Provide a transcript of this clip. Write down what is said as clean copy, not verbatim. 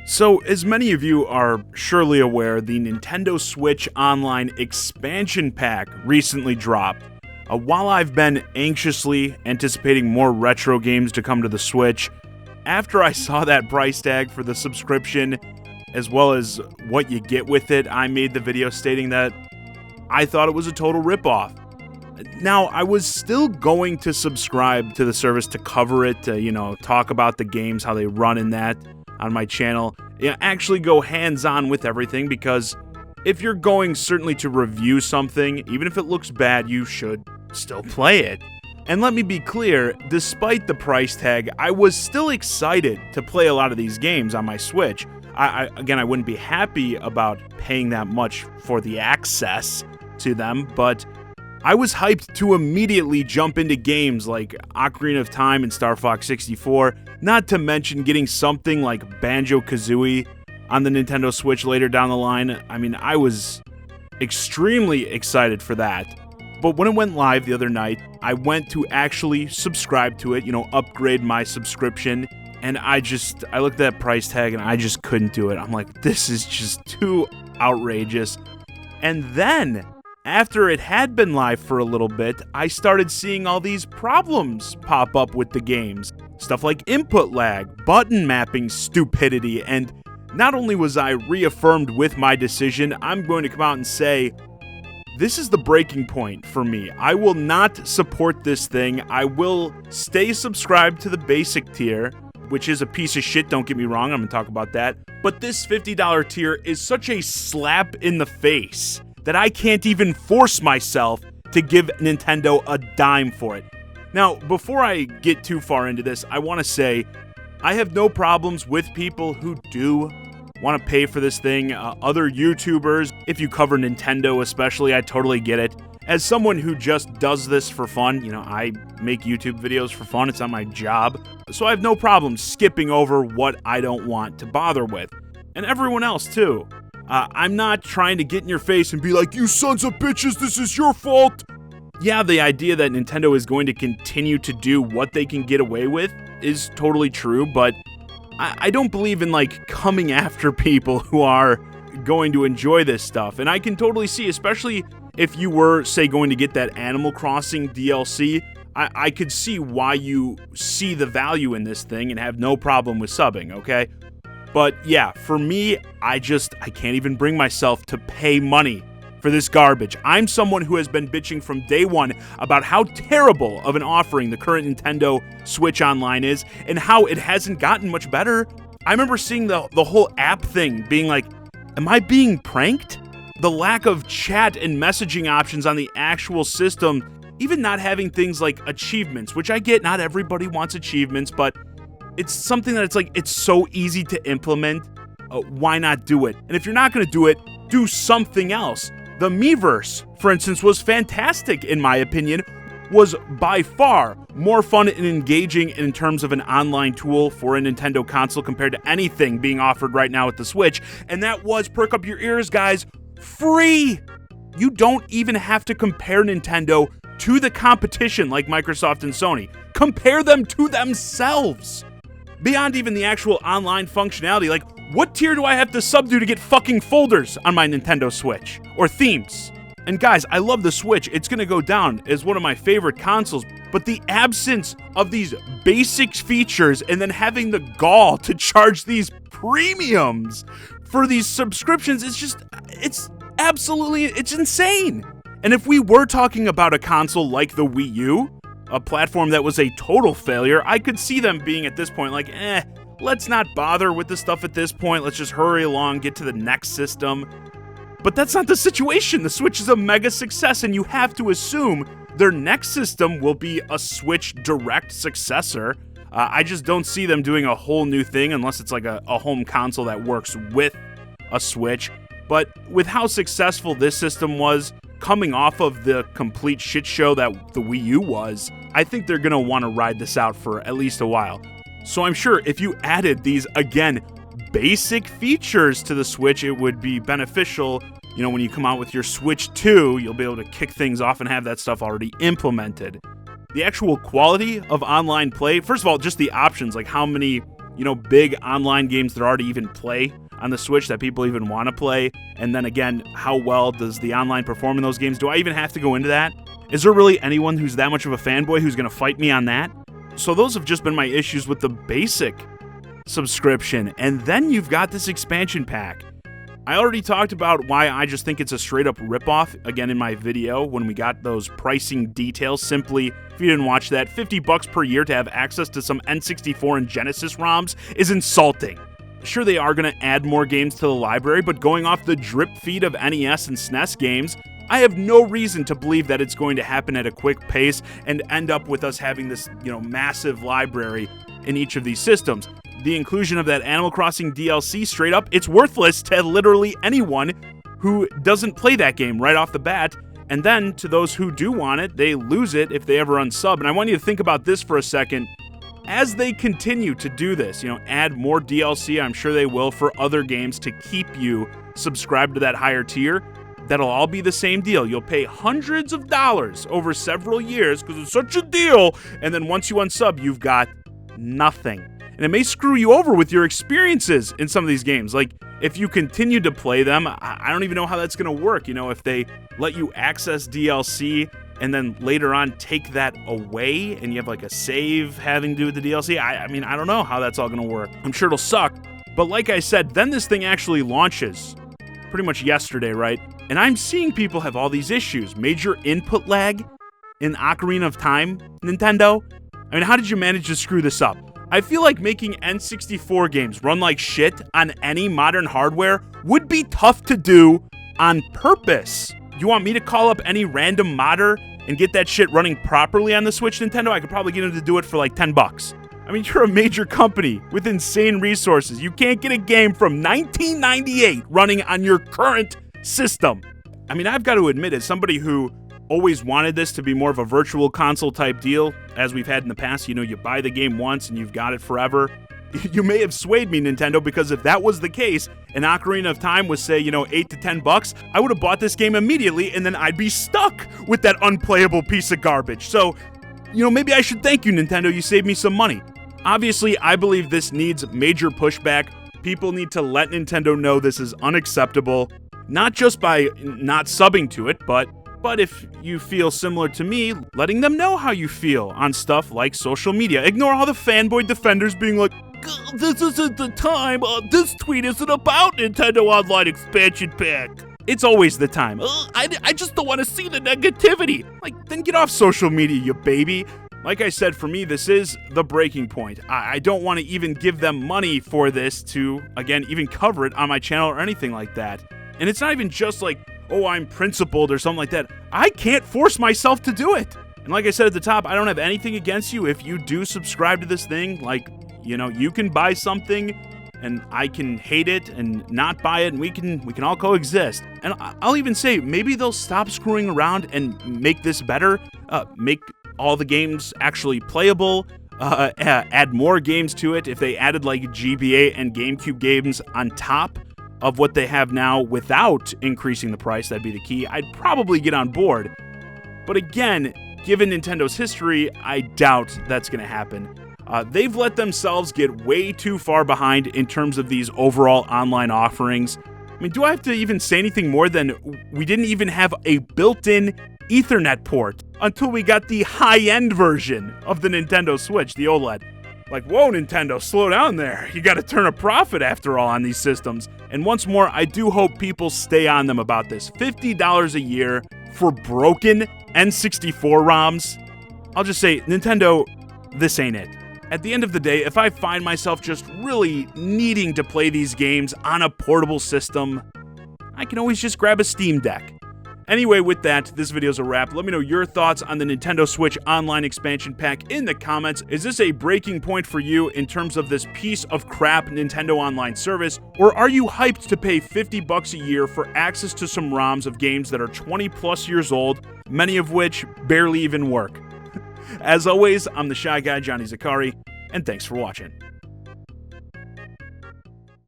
So, as many of you are surely aware, the Nintendo Switch Online expansion pack recently dropped. While I've been anxiously anticipating more retro games to come to the Switch, after I saw that price tag for the subscription, as well as what you get with it, I made the video stating that I thought it was a total ripoff. Now, I was still going to subscribe to the service to cover it, to, talk about the games, how they run in that on my channel, actually go hands-on with everything, because if you're going certainly to review something, even if it looks bad, you should still play it. And let me be clear, despite the price tag, I was still excited to play a lot of these games on my Switch. I wouldn't be happy about paying that much for the access to them, but I was hyped to immediately jump into games like Ocarina of Time and Star Fox 64, not to mention getting something like Banjo-Kazooie on the Nintendo Switch later down the line. I mean, I was extremely excited for that. But when it went live the other night, I went to actually subscribe to it, upgrade my subscription, and I looked at that price tag and I just couldn't do it. I'm like, this is just too outrageous. And then, after it had been live for a little bit, I started seeing all these problems pop up with the games. Stuff like input lag, button mapping stupidity, and not only was I reaffirmed with my decision, I'm going to come out and say, this is the breaking point for me. I will not support this thing. I will stay subscribed to the basic tier, which is a piece of shit, don't get me wrong, I'm going to talk about that. But this $50 tier is such a slap in the face that I can't even force myself to give Nintendo a dime for it. Now, before I get too far into this, I want to say I have no problems with people who do want to pay for this thing. Other YouTubers, if you cover Nintendo especially, I totally get it. As someone who just does this for fun, I make YouTube videos for fun, it's not my job. So I have no problem skipping over what I don't want to bother with. And everyone else too. I'm not trying to get in your face and be like, you sons of bitches, this is your fault. Yeah, the idea that Nintendo is going to continue to do what they can get away with is totally true, but I don't believe in, coming after people who are going to enjoy this stuff. And I can totally see, especially if you were, say, going to get that Animal Crossing DLC, I could see why you see the value in this thing and have no problem with subbing, okay? But yeah, for me, I can't even bring myself to pay money for this garbage. I'm someone who has been bitching from day one about how terrible of an offering the current Nintendo Switch Online is and how it hasn't gotten much better. I remember seeing the whole app thing being like, am I being pranked? The lack of chat and messaging options on the actual system, even not having things like achievements, which I get, not everybody wants achievements, but it's something that it's so easy to implement. Why not do it? And if you're not going to do it, do something else. The Miiverse, for instance, was fantastic in my opinion, was by far more fun and engaging in terms of an online tool for a Nintendo console compared to anything being offered right now with the Switch, and that was, perk up your ears guys, free! You don't even have to compare Nintendo to the competition like Microsoft and Sony. Compare them to themselves! Beyond even the actual online functionality, what tier do I have to sub to get fucking folders on my Nintendo Switch? Or themes? And guys, I love the Switch. It's gonna go down as one of my favorite consoles, but the absence of these basic features and then having the gall to charge these premiums for these subscriptions, it's insane. And if we were talking about a console like the Wii U, a platform that was a total failure, I could see them being at this point let's not bother with the stuff at this point, let's just hurry along, get to the next system. But that's not the situation. The Switch is a mega success, and you have to assume their next system will be a Switch Direct successor. I just don't see them doing a whole new thing unless it's a home console that works with a Switch. But with how successful this system was, coming off of the complete shit show that the Wii U was, I think they're going to want to ride this out for at least a while. So I'm sure if you added these, again, basic features to the Switch, it would be beneficial. When you come out with your Switch 2, you'll be able to kick things off and have that stuff already implemented. The actual quality of online play, first of all, just the options, like how many big online games that already even play on the Switch that people even want to play? And then again, how well does the online perform in those games? Do I even have to go into that? Is there really anyone who's that much of a fanboy who's going to fight me on that? So those have just been my issues with the basic subscription. And then you've got this expansion pack. I already talked about why I just think it's a straight up ripoff, again, in my video when we got those pricing details. Simply, if you didn't watch that, $50 per year to have access to some N64 and Genesis ROMs is insulting. Sure, they are going to add more games to the library, but going off the drip feed of NES and SNES games, I have no reason to believe that it's going to happen at a quick pace and end up with us having this, massive library in each of these systems. The inclusion of that Animal Crossing DLC, straight up, it's worthless to literally anyone who doesn't play that game right off the bat. And then to those who do want it, they lose it if they ever unsub. And I want you to think about this for a second. As they continue to do this, add more DLC, I'm sure they will, for other games to keep you subscribed to that higher tier. That'll all be the same deal. You'll pay hundreds of dollars over several years because it's such a deal. And then once you unsub, you've got nothing. And it may screw you over with your experiences in some of these games. Like, if you continue to play them, I don't even know how that's going to work. If they let you access DLC and then later on take that away and you have like a save having to do with the DLC, I don't know how that's all going to work. I'm sure it'll suck. But like I said, then this thing actually launches pretty much yesterday, right? And I'm seeing people have all these issues. Major input lag in Ocarina of Time, Nintendo. How did you manage to screw this up? I feel like making N64 games run like shit on any modern hardware would be tough to do on purpose. You want me to call up any random modder and get that shit running properly on the Switch, Nintendo? I could probably get them to do it for like $10. You're a major company with insane resources. You can't get a game from 1998 running on your current system. I've got to admit, as somebody who always wanted this to be more of a virtual console type deal, as we've had in the past, you buy the game once and you've got it forever. You may have swayed me, Nintendo, because if that was the case and Ocarina of Time was, say, $8 to $10, I would have bought this game immediately and then I'd be stuck with that unplayable piece of garbage. So, maybe I should thank you, Nintendo. You saved me some money. Obviously, I believe this needs major pushback. People need to let Nintendo know this is unacceptable, not just by not subbing to it, but if you feel similar to me, letting them know how you feel on stuff like social media. Ignore all the fanboy defenders being like, this isn't the time, this tweet isn't about Nintendo Online Expansion Pack. It's always the time. I just don't want to see the negativity. Then get off social media, you baby. Like I said, for me, this is the breaking point. I don't want to even give them money for this to, again, even cover it on my channel or anything like that. And it's not even just like, oh, I'm principled or something like that. I can't force myself to do it. And like I said at the top, I don't have anything against you if you do subscribe to this thing. You can buy something and I can hate it and not buy it, and we can all coexist. And I'll even say maybe they'll stop screwing around and make this better, make all the games actually playable, add more games to it. If they added like GBA and GameCube games on top of what they have now without increasing the price, that'd be the key. I'd probably get on board. But again, given Nintendo's history, I doubt that's going to happen. They've let themselves get way too far behind in terms of these overall online offerings. Do I have to even say anything more than we didn't even have a built-in Ethernet port until we got the high-end version of the Nintendo Switch, the OLED. Whoa, Nintendo, slow down there. You got to turn a profit after all on these systems. And once more, I do hope people stay on them about this. $50 a year for broken N64 ROMs. I'll just say, Nintendo, this ain't it. At the end of the day, if I find myself just really needing to play these games on a portable system, I can always just grab a Steam Deck. Anyway, with that, this video's a wrap. Let me know your thoughts on the Nintendo Switch Online Expansion Pack in the comments. Is this a breaking point for you in terms of this piece of crap Nintendo Online service? Or are you hyped to pay $50 a year for access to some ROMs of games that are 20 plus years old, many of which barely even work? As always, I'm the Shy Guy, Johnny Zakari, and thanks for watching.